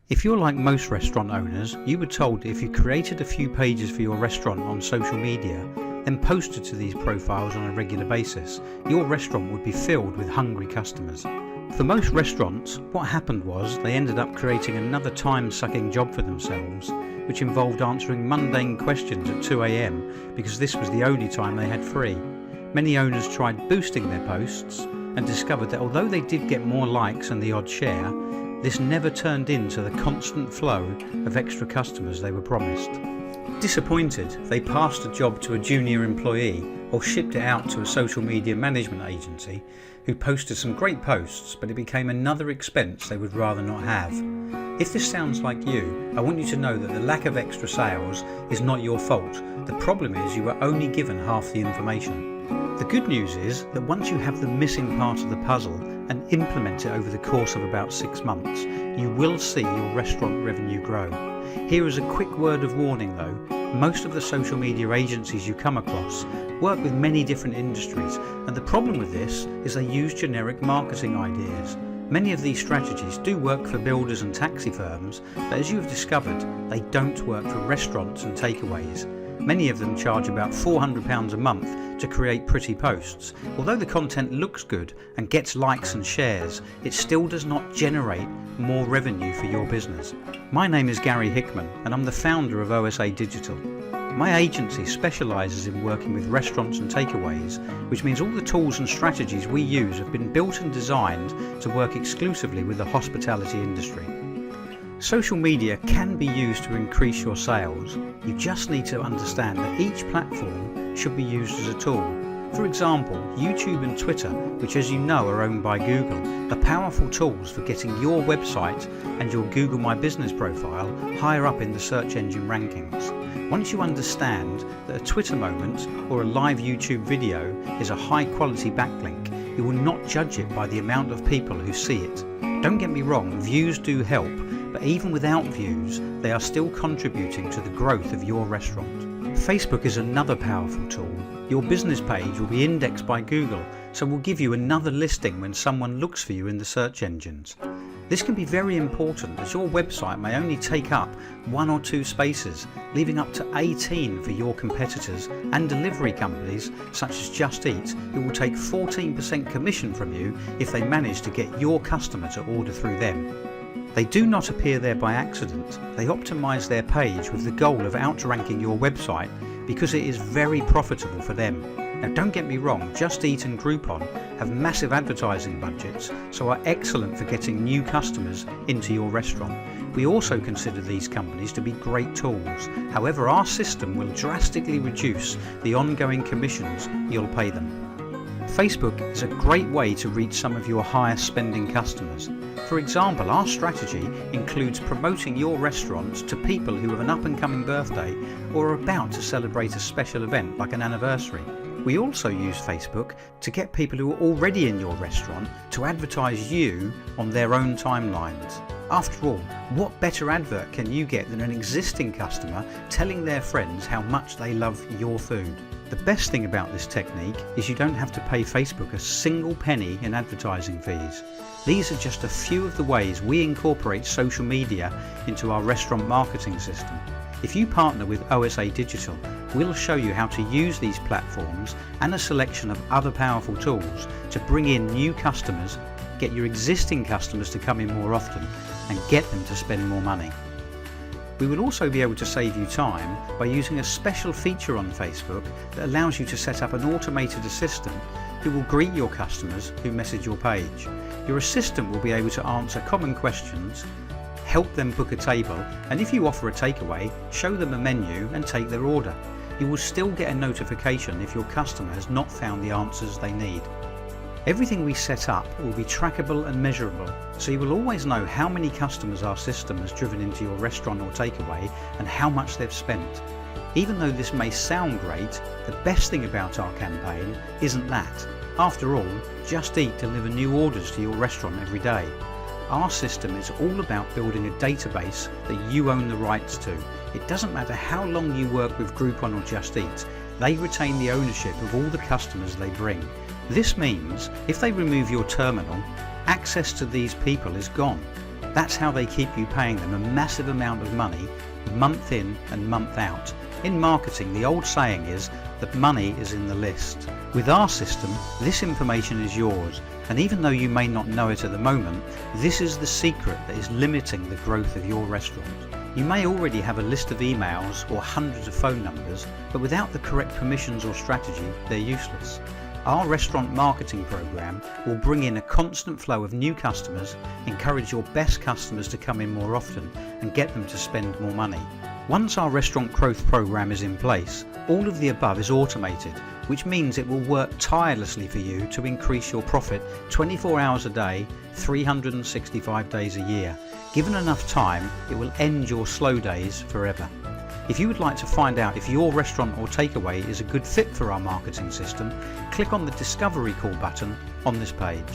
If you're like most restaurant owners, you were told if you created a few pages for your restaurant on social media, then posted to these profiles on a regular basis, your restaurant would be filled with hungry customers. For most restaurants, what happened was they ended up creating another time-sucking job for themselves, which involved answering mundane questions at 2 AM because this was the only time they had free. Many owners tried boosting their posts and discovered that although they did get more likes and the odd share, this never turned into the constant flow of extra customers they were promised. Disappointed, they passed a job to a junior employee or shipped it out to a social media management agency who posted some great posts, but it became another expense they would rather not have. If this sounds like you, I want you to know that the lack of extra sales is not your fault. The problem is you were only given half the information. The good news is that once you have the missing part of the puzzle and implement it over the course of about 6 months, you will see your restaurant revenue grow. Here is a quick word of warning though. Most of the social media agencies you come across work with many different industries, and the problem with this is they use generic marketing ideas. Many of these strategies do work for builders and taxi firms, but as you have discovered, they don't work for restaurants and takeaways. Many of them charge about £400 a month to create pretty posts. Although the content looks good and gets likes and shares, it still does not generate more revenue for your business. My name is Gary Hickman and I'm the founder of OSA Digital. My agency specialises in working with restaurants and takeaways, which means all the tools and strategies we use have been built and designed to work exclusively with the hospitality industry. Social media can be used to increase your sales. You just need to understand that each platform should be used as a tool. For example, YouTube and Twitter, which as you know are owned by Google, are powerful tools for getting your website and your Google My Business profile higher up in the search engine rankings. Once you understand that a Twitter moment or a live YouTube video is a high quality backlink, you will not judge it by the amount of people who see it. Don't get me wrong, views do help, but even without views, they are still contributing to the growth of your restaurant. Facebook is another powerful tool. Your business page will be indexed by Google, so will give you another listing when someone looks for you in the search engines. This can be very important as your website may only take up 1 or 2 spaces, leaving up to 18 for your competitors and delivery companies such as Just Eat, who will take 14% commission from you if they manage to get your customer to order through them. They do not appear there by accident. They optimize their page with the goal of outranking your website because it is very profitable for them. Now don't get me wrong, Just Eat and Groupon have massive advertising budgets, so are excellent for getting new customers into your restaurant. We also consider these companies to be great tools. However, our system will drastically reduce the ongoing commissions you'll pay them. Facebook is a great way to reach some of your highest spending customers. For example, our strategy includes promoting your restaurant to people who have an up-and-coming birthday or are about to celebrate a special event like an anniversary. We also use Facebook to get people who are already in your restaurant to advertise you on their own timelines. After all, what better advert can you get than an existing customer telling their friends how much they love your food? The best thing about this technique is you don't have to pay Facebook a single penny in advertising fees. These are just a few of the ways we incorporate social media into our restaurant marketing system. If you partner with OSA Digital, we'll show you how to use these platforms and a selection of other powerful tools to bring in new customers, get your existing customers to come in more often, and get them to spend more money. We will also be able to save you time by using a special feature on Facebook that allows you to set up an automated assistant who will greet your customers who message your page. Your assistant will be able to answer common questions, help them book a table, and if you offer a takeaway, show them a menu and take their order. You will still get a notification if your customer has not found the answers they need. Everything we set up will be trackable and measurable, so you will always know how many customers our system has driven into your restaurant or takeaway and how much they've spent. Even though this may sound great, the best thing about our campaign isn't that. After all, Just Eat deliver new orders to your restaurant every day. Our system is all about building a database that you own the rights to. It doesn't matter how long you work with Groupon or Just Eat, they retain the ownership of all the customers they bring. This means if they remove your terminal, access to these people is gone. That's how they keep you paying them a massive amount of money month in and month out. In marketing, the old saying is that money is in the list. With our system, this information is yours, and even though you may not know it at the moment, this is the secret that is limiting the growth of your restaurant. You may already have a list of emails or hundreds of phone numbers, but without the correct permissions or strategy, they're useless. Our restaurant marketing program will bring in a constant flow of new customers, encourage your best customers to come in more often, and get them to spend more money. Once our restaurant growth program is in place, all of the above is automated, which means it will work tirelessly for you to increase your profit 24 hours a day, 365 days a year. Given enough time, it will end your slow days forever. If you would like to find out if your restaurant or takeaway is a good fit for our marketing system, click on the Discovery Call button on this page.